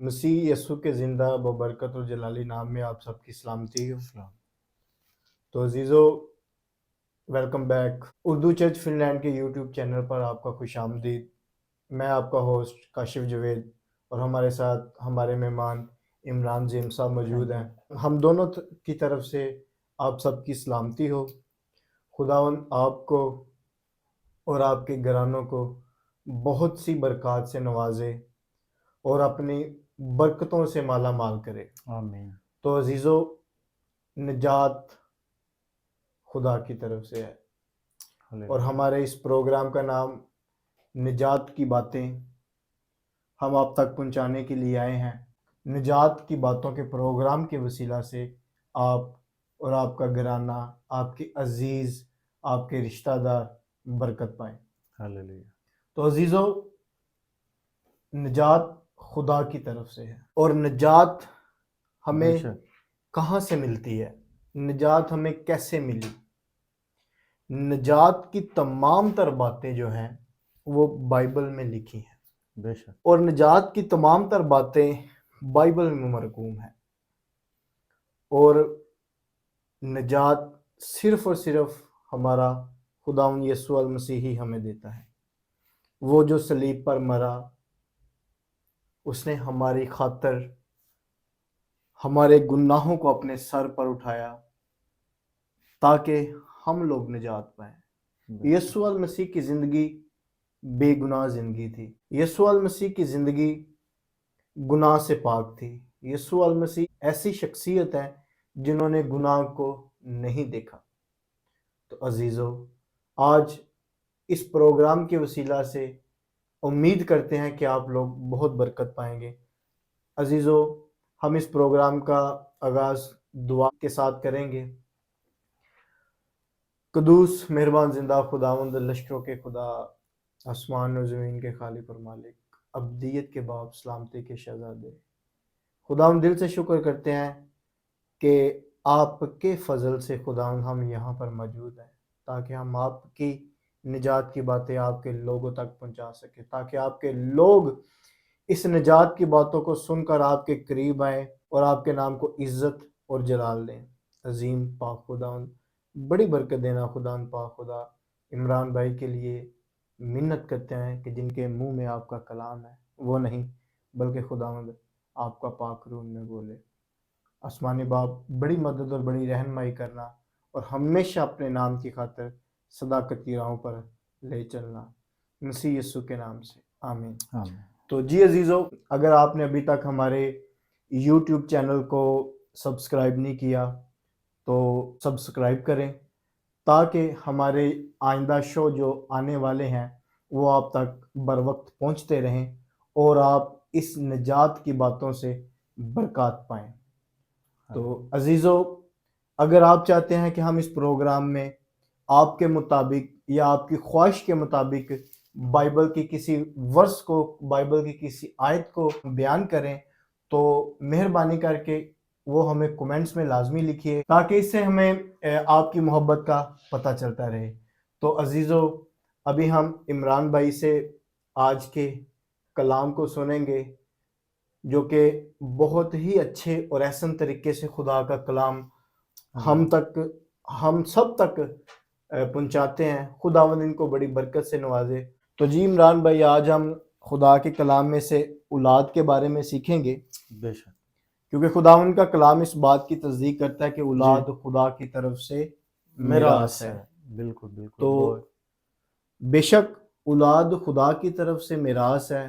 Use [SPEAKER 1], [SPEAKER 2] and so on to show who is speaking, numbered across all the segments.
[SPEAKER 1] مسیح یسوع کے زندہ ببرکت اور جلالی نام میں آپ سب کی سلامتی ہو۔ تو عزیزو، welcome back Urdu church Finland کے یوٹیوب چینل پر آپ کا خوش آمدید۔ میں آپ کا ہوسٹ کاشف جوید اور ہمارے ساتھ ہمارے مہمان عمران زیم صاحب موجود ہیں۔ ہم دونوں کی طرف سے آپ سب کی سلامتی ہو۔ خداوند آپ کو اور آپ کے گھرانوں کو بہت سی برکات سے نوازے اور اپنی برکتوں سے مالا مال کرے،
[SPEAKER 2] آمین۔
[SPEAKER 1] تو عزیزو، نجات خدا کی طرف سے ہے اور ہمارے اس پروگرام کا نام نجات کی باتیں ہم آپ تک پہنچانے کے لیے آئے ہیں۔ نجات کی باتوں کے پروگرام کے وسیلہ سے آپ اور آپ کا گھرانہ، آپ کے عزیز، آپ کے رشتہ دار برکت پائیں۔
[SPEAKER 2] ہاللیلویا۔
[SPEAKER 1] تو عزیزو، نجات خدا کی طرف سے ہے، اور نجات ہمیں کہاں سے ملتی ہے؟ نجات ہمیں کیسے ملی؟ نجات کی تمام تر باتیں جو ہیں وہ بائبل میں لکھی ہیں،
[SPEAKER 2] بے شک،
[SPEAKER 1] اور نجات کی تمام تر باتیں بائبل میں مرقوم ہیں، اور نجات صرف اور صرف ہمارا خداوند یسوع المسیح ہی ہمیں دیتا ہے۔ وہ جو صلیب پر مرا، اس نے ہماری خاطر ہمارے گناہوں کو اپنے سر پر اٹھایا تاکہ ہم لوگ نجات پائیں۔ یسوع المسیح کی زندگی بے گناہ زندگی تھی۔ یسوع المسیح کی زندگی گناہ سے پاک تھی۔ یسوع المسیح ایسی شخصیت ہے جنہوں نے گناہ کو نہیں دیکھا۔ تو عزیزو، آج اس پروگرام کے وسیلہ سے امید کرتے ہیں کہ آپ لوگ بہت برکت پائیں گے۔ عزیزو، ہم اس پروگرام کا آغاز دعا کے ساتھ کریں گے۔ قدوس مہربان زندہ خداوند، لشکروں کے خدا، آسمان و زمین کے خالق اور مالک، ابدیت کے باپ، سلامتی کے شہزادے، خداوند دل سے شکر کرتے ہیں کہ آپ کے فضل سے خداوند ہم یہاں پر موجود ہیں، تاکہ ہم آپ کی نجات کی باتیں آپ کے لوگوں تک پہنچا سکیں، تاکہ آپ کے لوگ اس نجات کی باتوں کو سن کر آپ کے قریب آئیں اور آپ کے نام کو عزت اور جلال دیں۔ عظیم پاک خداوند، بڑی برکت دینا خداوند پاک خدا۔ عمران بھائی کے لیے منت کرتے ہیں کہ جن کے منہ میں آپ کا کلام ہے وہ نہیں بلکہ خداوند آپ کا پاک روح میں بولے۔ آسمانی باپ، بڑی مدد اور بڑی رہنمائی کرنا اور ہمیشہ اپنے نام کی خاطر صداقت کی راہوں پر لے چلنا، مسیح یسوع کے نام سے آمین۔ تو جی عزیزو، اگر آپ نے ابھی تک ہمارے یوٹیوب چینل کو سبسکرائب نہیں کیا تو سبسکرائب کریں، تاکہ ہمارے آئندہ شو جو آنے والے ہیں وہ آپ تک بر وقت پہنچتے رہیں اور آپ اس نجات کی باتوں سے برکات پائیں۔ تو عزیزو، اگر آپ چاہتے ہیں کہ ہم اس پروگرام میں آپ کے مطابق یا آپ کی خواہش کے مطابق بائبل کی کسی ورس کو، بائبل کی کسی آیت کو بیان کریں، تو مہربانی کر کے وہ ہمیں کومنٹس میں لازمی لکھیے، تاکہ اس سے ہمیں آپ کی محبت کا پتہ چلتا رہے۔ تو عزیزو، ابھی ہم عمران بھائی سے آج کے کلام کو سنیں گے، جو کہ بہت ہی اچھے اور احسن طریقے سے خدا کا کلام ہم سب تک پہنچاتے ہیں۔ خداوند ان کو بڑی برکت سے نوازے۔ تو جی عمران بھائی، آج ہم خدا کے کلام میں سے اولاد کے بارے میں سیکھیں گے،
[SPEAKER 2] بے شک،
[SPEAKER 1] کیونکہ خداوند کا کلام اس بات کی تصدیق کرتا ہے کہ اولاد خدا کی طرف سے میراث ہے۔
[SPEAKER 2] بالکل بالکل۔
[SPEAKER 1] تو بے شک اولاد خدا کی طرف سے میراث ہے،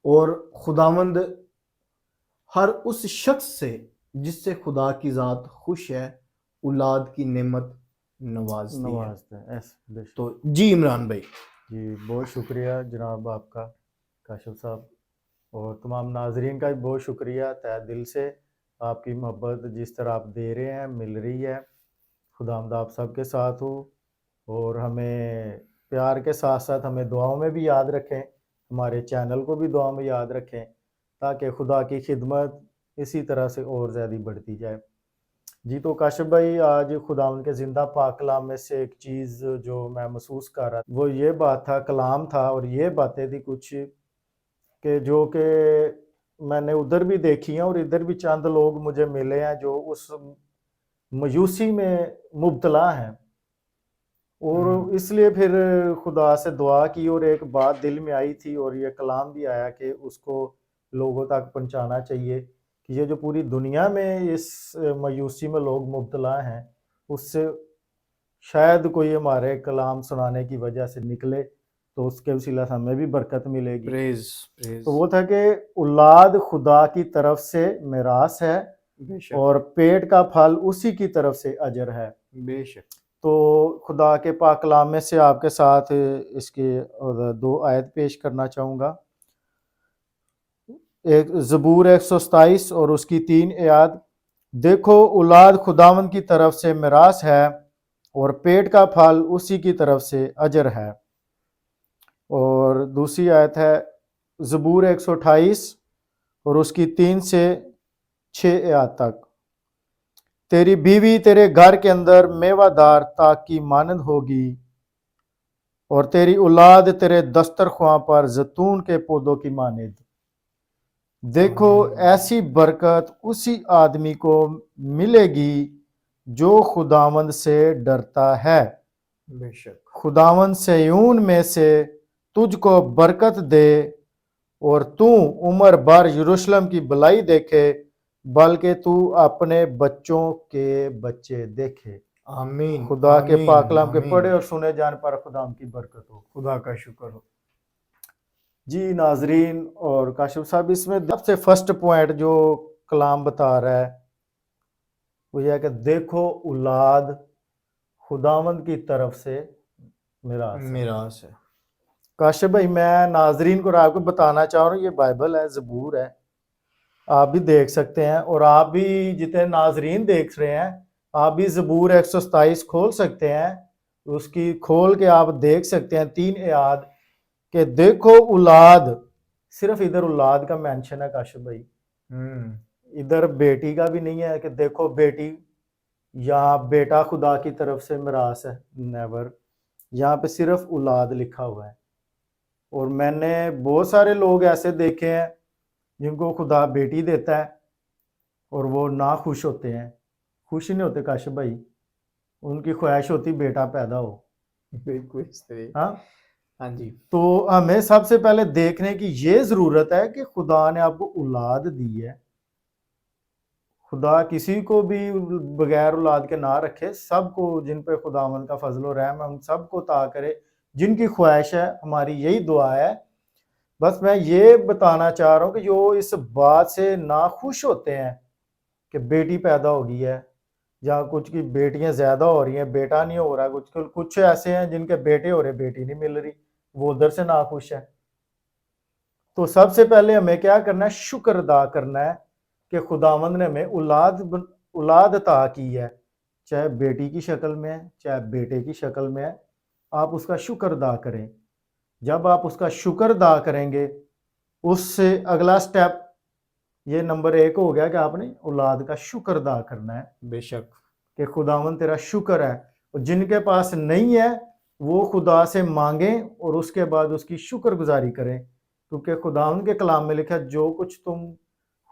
[SPEAKER 1] اور خداوند ہر اس شخص سے جس سے خدا کی ذات خوش ہے اولاد کی نعمت نوازتی ہے۔ تو جی عمران بھائی۔
[SPEAKER 2] جی، بہت شکریہ جناب آپ کا کاشف صاحب، اور تمام ناظرین کا بھی بہت شکریہ تہ دل سے۔ آپ کی محبت جس طرح آپ دے رہے ہیں مل رہی ہے۔ خداوند آپ سب کے ساتھ ہو، اور ہمیں پیار کے ساتھ ساتھ ہمیں دعاؤں میں بھی یاد رکھیں، ہمارے چینل کو بھی دعاؤں میں یاد رکھیں، تاکہ خدا کی خدمت اسی طرح سے اور زیادہ بڑھتی جائے۔ جی، تو کاشف بھائی، آج خداوند کے زندہ پاک کلام میں سے ایک چیز جو میں محسوس کر رہا تھا وہ یہ بات تھا، کلام تھا، اور یہ باتیں تھی کچھ کہ جو کہ میں نے ادھر بھی دیکھی ہیں اور ادھر بھی چند لوگ مجھے ملے ہیں جو اس مایوسی میں مبتلا ہیں، اور اس لیے پھر خدا سے دعا کی اور ایک بات دل میں آئی تھی اور یہ کلام بھی آیا کہ اس کو لوگوں تک پہنچانا چاہیے کہ یہ جو پوری دنیا میں اس مایوسی میں لوگ مبتلا ہیں، اس سے شاید کوئی ہمارے کلام سنانے کی وجہ سے نکلے تو اس کے وسیلہ سے ہمیں بھی برکت ملے گی۔
[SPEAKER 1] پریز
[SPEAKER 2] تو وہ تھا کہ اولاد خدا کی طرف سے میراث ہے
[SPEAKER 1] بے شک
[SPEAKER 2] اور پیٹ کا پھل اسی کی طرف سے اجر ہے۔
[SPEAKER 1] بے شک
[SPEAKER 2] تو خدا کے پاک کلام میں سے آپ کے ساتھ اس کے 2 آیت پیش کرنا چاہوں گا۔ ایک زبور 127 اور اس کی 3 آیات۔ دیکھو اولاد خداوند کی طرف سے میراث ہے اور پیٹ کا پھل اسی کی طرف سے اجر ہے۔ اور دوسری آیت ہے زبور 128 اور اس کی 3 سے 6 آیات تک۔ تیری بیوی تیرے گھر کے اندر میوہ دار تاک کی مانند ہوگی اور تیری اولاد تیرے دسترخواں پر زیتون کے پودوں کی مانند۔ دیکھو ایسی برکت اسی آدمی کو ملے گی جو خداوند سے ڈرتا ہے۔
[SPEAKER 1] بے شک
[SPEAKER 2] خداوند صہیون میں سے تجھ کو برکت دے اور تو عمر بھر یروشلم کی بھلائی دیکھے، بلکہ تو اپنے بچوں کے بچے دیکھے۔
[SPEAKER 1] آمین
[SPEAKER 2] خدا کے
[SPEAKER 1] آمین،
[SPEAKER 2] پاک کلام کے
[SPEAKER 1] آمین۔
[SPEAKER 2] پڑھے اور سنے جان پر خدا کی برکت ہو۔
[SPEAKER 1] خدا کا شکر ہو۔
[SPEAKER 2] جی ناظرین اور کاشف صاحب، اس میں سب سے فرسٹ پوائنٹ جو کلام بتا رہا ہے وہ یہ ہے کہ دیکھو اولاد خداوند کی طرف سے میراث ہے۔
[SPEAKER 1] میراث ہے۔
[SPEAKER 2] کاشف بھائی، میں ناظرین کو اور آپ کو بتانا چاہ رہا ہوں، یہ بائبل ہے، زبور ہے، آپ بھی دیکھ سکتے ہیں، اور آپ بھی جتنے ناظرین دیکھ رہے ہیں آپ بھی زبور 127 کھول سکتے ہیں، اس کی کھول کے آپ دیکھ سکتے ہیں 3 آیات کہ دیکھو اولاد، صرف ادھر اولاد کا مینشن ہے کاشف بھائی، ادھر بیٹی کا بھی نہیں ہے کہ دیکھو بیٹی یا بیٹا خدا کی طرف سے میراث ہے، نیور، یہاں پہ صرف اولاد لکھا ہوا ہے۔ اور میں نے بہت سارے لوگ ایسے دیکھے ہیں جن کو خدا بیٹی دیتا ہے اور وہ نہ خوش ہوتے ہیں، خوش نہیں ہوتے کاشف بھائی، ان کی خواہش ہوتی بیٹا پیدا ہو۔
[SPEAKER 1] بالکل اس طرح۔
[SPEAKER 2] ہاں،
[SPEAKER 1] ہاں جی،
[SPEAKER 2] تو ہمیں سب سے پہلے دیکھنے کی یہ ضرورت ہے کہ خدا نے آپ کو اولاد دی ہے۔ خدا کسی کو بھی بغیر اولاد کے نہ رکھے، سب کو جن پہ خداوند کا فضل و رحم ہے ان سب کو عطا کرے جن کی خواہش ہے، ہماری یہی دعا ہے۔ بس میں یہ بتانا چاہ رہا ہوں کہ جو اس بات سے ناخوش ہوتے ہیں کہ بیٹی پیدا ہو گئی ہے یا کچھ کی بیٹیاں زیادہ ہو رہی ہیں، بیٹا نہیں ہو رہا، کچھ ایسے ہیں جن کے بیٹے ہو رہے بیٹی نہیں مل رہی، وہ ادھر سے ناخوش ہے۔ تو سب سے پہلے ہمیں کیا کرنا ہے؟ شکر ادا کرنا ہے کہ خداوند نے ہمیں اولاد عطا کی ہے، چاہے بیٹی کی شکل میں ہے چاہے بیٹے کی شکل میں ہے، آپ اس کا شکر ادا کریں۔ جب آپ اس کا شکر ادا کریں گے، اس سے اگلا سٹیپ یہ نمبر 1 ہو گیا کہ آپ نے اولاد کا شکر ادا کرنا ہے
[SPEAKER 1] بے شک
[SPEAKER 2] کہ خداوند تیرا شکر ہے۔ اور جن کے پاس نہیں ہے وہ خدا سے مانگیں اور اس کے بعد اس کی شکر گزاری کریں، کیونکہ خداوند کے کلام میں لکھا ہے جو کچھ تم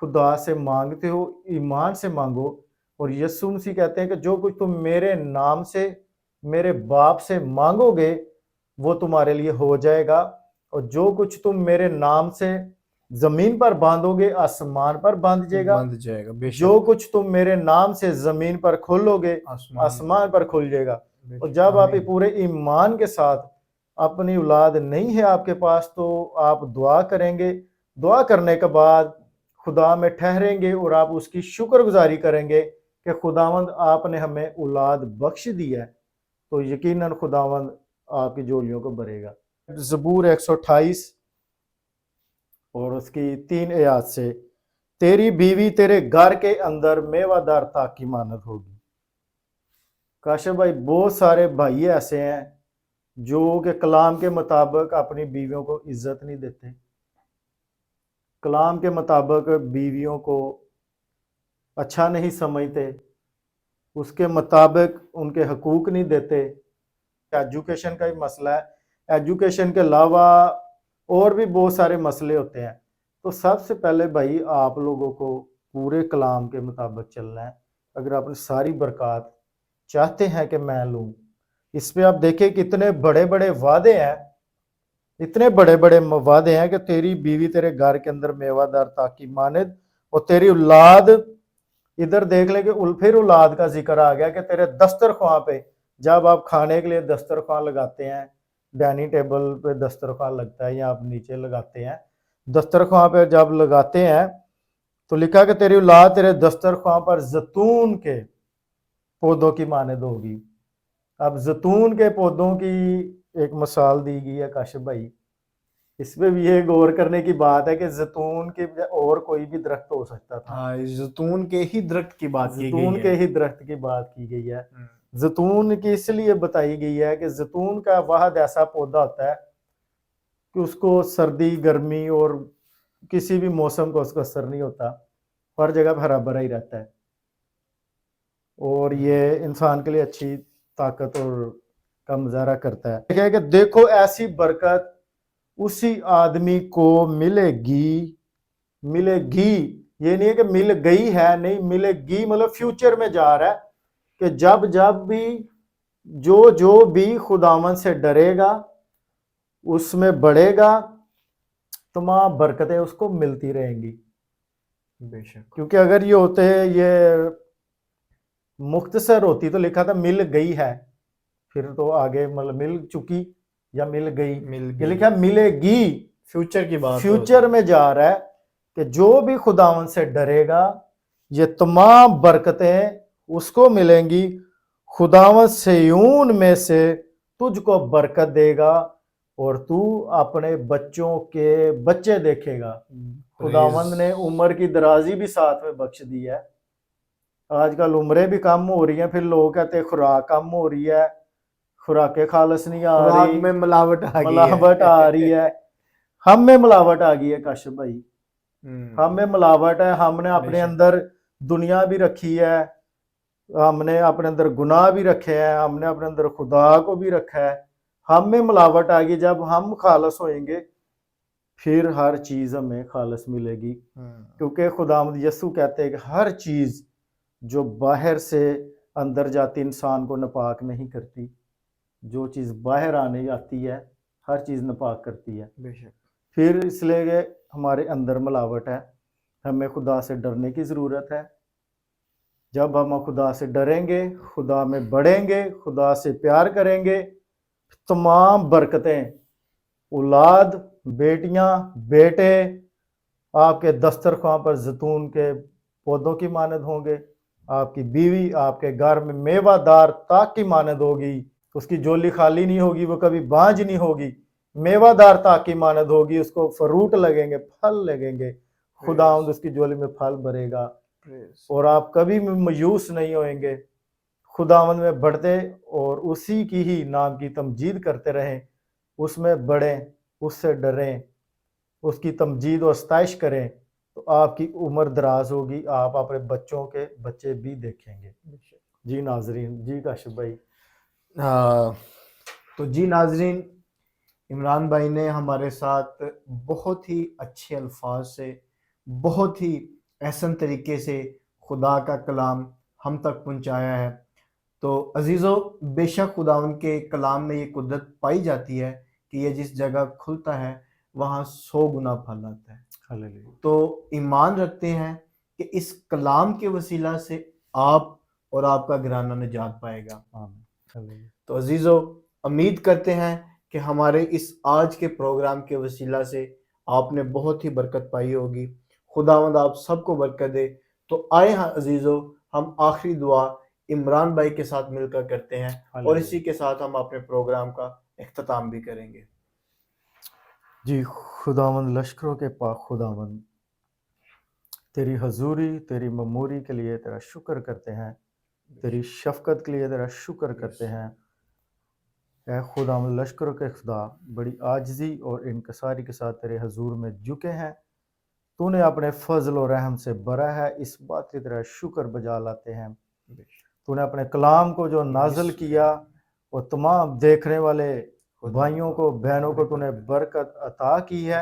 [SPEAKER 2] خدا سے مانگتے ہو ایمان سے مانگو، اور یسوع مسیح کہتے ہیں کہ جو کچھ تم میرے نام سے میرے باپ سے مانگو گے وہ تمہارے لیے ہو جائے گا، اور جو کچھ تم میرے نام سے زمین پر باندھو گے آسمان پر باندھ جائے گا،
[SPEAKER 1] بند جائے گا۔ بے شک
[SPEAKER 2] جو کچھ تم میرے نام سے زمین پر کھولو گے آسمان پر کھل جائے گا۔ اور جب آپ پورے ایمان کے ساتھ، اپنی اولاد نہیں ہے آپ کے پاس تو آپ دعا کریں گے، دعا کرنے کے بعد خدا میں ٹھہریں گے اور آپ اس کی شکر گزاری کریں گے کہ خداوند آپ نے ہمیں اولاد بخش دی ہے، تو یقیناً خداوند آپ کی جولیوں کو بھرے گا۔ زبور 128 اور اس کی 3 آیات سے، تیری بیوی تیرے گھر کے اندر میوہ دار تاک کی مانند ہوگی۔ کاشف بھائی، بہت سارے بھائی ایسے ہیں جو کہ کلام کے مطابق اپنی بیویوں کو عزت نہیں دیتے، کلام کے مطابق بیویوں کو اچھا نہیں سمجھتے، اس کے مطابق ان کے حقوق نہیں دیتے۔ ایجوکیشن کا ہی مسئلہ ہے، ایجوکیشن کے علاوہ اور بھی بہت سارے مسئلے ہوتے ہیں، تو سب سے پہلے بھائی آپ لوگوں کو پورے کلام کے مطابق چلنا ہے. اگر آپ نے ساری برکات چاہتے ہیں کہ میں لوں، اس پہ آپ دیکھیں کتنے بڑے بڑے وعدے ہیں، اتنے بڑے بڑے وعدے ہیں کہ تیری بیوی تیرے گھر کے اندر میوہ دار تاکی ماند، اور تیری اولاد، ادھر دیکھ لیں کہ پھر اولاد کا ذکر آ گیا کہ تیرے دسترخواں پہ جب آپ کھانے کے لیے دسترخواں لگاتے ہیں، ڈائننگ ٹیبل پہ دسترخواں لگتا ہے یا آپ نیچے لگاتے ہیں، دسترخواں پہ جب لگاتے ہیں تو لکھا کہ تیری اولاد تیرے دسترخواں پر زیتون کے پودوں کی مانند ہوگی. اب زیتون کے پودوں کی ایک مثال دی گئی ہے کاشف بھائی. اس میں بھی یہ غور کرنے کی بات ہے کہ زیتون کے اور کوئی بھی درخت ہو سکتا تھا.
[SPEAKER 1] ہاں، زیتون کے ہی درخت کی بات کی
[SPEAKER 2] زیتون
[SPEAKER 1] گئی
[SPEAKER 2] کے
[SPEAKER 1] ہے.
[SPEAKER 2] ہی درخت کی بات کی گئی ہے. زیتون کی اس لیے بتائی گئی ہے کہ زیتون کا واحد ایسا پودا ہوتا ہے کہ اس کو سردی گرمی اور کسی بھی موسم کو اس کا اثر نہیں ہوتا، ہر جگہ ہرا بھرا ہی رہتا ہے، اور یہ انسان کے لیے اچھی طاقت اور کا مظاہرہ کرتا ہے. کہ دیکھو ایسی برکت اسی آدمی کو ملے گی، ملے گی، یہ نہیں ہے کہ مل گئی ہے، نہیں، ملے گی مطلب فیوچر میں جا رہا ہے کہ جب بھی جو بھی خداوند سے ڈرے گا، اس میں بڑھے گا، تمام برکتیں اس کو ملتی رہیں گی.
[SPEAKER 1] بے شک.
[SPEAKER 2] کیونکہ اگر یہ ہوتے یہ مختصر ہوتی تو لکھا تھا مل گئی ہے، پھر تو آگے مطلب مل چکی یا مل گئی، یہ لکھا ملے گی،
[SPEAKER 1] فیوچر کی بات.
[SPEAKER 2] فیوچر میں جا رہا ہے کہ جو بھی خداوند سے ڈرے گا یہ تمام برکتیں اس کو ملیں گی. خداوند صہیون میں سے تجھ کو برکت دے گا اور تو اپنے بچوں کے بچے دیکھے گا. خداوند نے عمر کی درازی بھی ساتھ میں بخش دی ہے. آج کل عمریں بھی کم ہو رہی ہیں، پھر لوگ کہتے ہیں خوراک کم ہو رہی ہے، خوراک خالص نہیں آ رہی،
[SPEAKER 1] میں ملاوٹ
[SPEAKER 2] ملاوٹ آ رہی ہے. ہم میں ملاوٹ آ گئی ہے کاشف بھائی، ہم میں ملاوٹ ہے. ہم نے اپنے اندر دنیا بھی رکھی ہے، ہم نے اپنے اندر گناہ بھی رکھے ہیں، ہم نے اپنے اندر خدا کو بھی رکھا ہے. ہم میں ملاوٹ آ گئی. جب ہم خالص ہوئیں گے پھر ہر چیز ہمیں خالص ملے گی، کیونکہ خداوند یسوع کہتے ہیں کہ ہر چیز جو باہر سے اندر جاتی انسان کو ناپاک نہیں کرتی، جو چیز باہر آنے آتی ہے ہر چیز ناپاک کرتی ہے.
[SPEAKER 1] بے شک.
[SPEAKER 2] پھر اس لیے کہ ہمارے اندر ملاوٹ ہے، ہمیں خدا سے ڈرنے کی ضرورت ہے. جب ہم خدا سے ڈریں گے، خدا میں بڑھیں گے، خدا سے پیار کریں گے، تمام برکتیں، اولاد، بیٹیاں، بیٹے آپ کے دسترخواں پر زیتون کے پودوں کی مانند ہوں گے. آپ کی بیوی آپ کے گھر میں میوہ دار تاک کی مانند ہوگی، اس کی جولی خالی نہیں ہوگی، وہ کبھی بانجھ نہیں ہوگی، میوہ دار تاک کی مانند ہوگی، اس کو فروٹ لگیں گے، پھل لگیں گے، خداوند اس کی جولی میں پھل بھرے گا، اور آپ کبھی بھی مایوس نہیں ہوئیں گے. خداوند میں بڑھتے اور اسی کی ہی نام کی تمجید کرتے رہیں، اس میں بڑھیں، اس سے ڈریں، اس کی تمجید و ستائش کریں، تو آپ کی عمر دراز ہوگی، آپ اپنے بچوں کے بچے بھی دیکھیں گے. جی ناظرین. جی کاشف بھائی.
[SPEAKER 1] تو جی ناظرین، عمران بھائی نے ہمارے ساتھ بہت ہی اچھے الفاظ سے، بہت ہی احسن طریقے سے خدا کا کلام ہم تک پہنچایا ہے. تو عزیزو، بے شک خداوند کے کلام میں یہ قدرت پائی جاتی ہے کہ یہ جس جگہ کھلتا ہے وہاں 100 گنا پھل آتا ہے. تو ایمان رکھتے ہیں کہ اس کلام کے وسیلہ سے آپ اور آپ کا گھرانہ نجات پائے گا. تو عزیزو، امید کرتے ہیں کہ ہمارے اس آج کے پروگرام کے وسیلہ سے آپ نے بہت ہی برکت پائی ہوگی. خداوند آپ سب کو برکت دے. تو آئے ہاں عزیزو، ہم آخری دعا عمران بھائی کے ساتھ مل کر کرتے ہیں، اور اسی کے ساتھ ہم اپنے پروگرام کا اختتام بھی کریں گے.
[SPEAKER 2] جی خداوند لشکروں کے پاک خداوند، تیری حضوری، تیری مموری کے لیے تیرا شکر کرتے ہیں، تیری شفقت کے لیے تیرا شکر کرتے ہیں. اے خداوند لشکروں کے خدا، بڑی عاجزی اور انکساری کے ساتھ تیرے حضور میں جھکے ہیں. تو نے اپنے فضل و رحم سے بھرا ہے، اس بات کی تیرا شکر بجا لاتے ہیں. تو نے اپنے کلام کو جو نازل کیا وہ تمام دیکھنے والے بھائیوں کو، بہنوں کو تو نے برکت عطا کی ہے.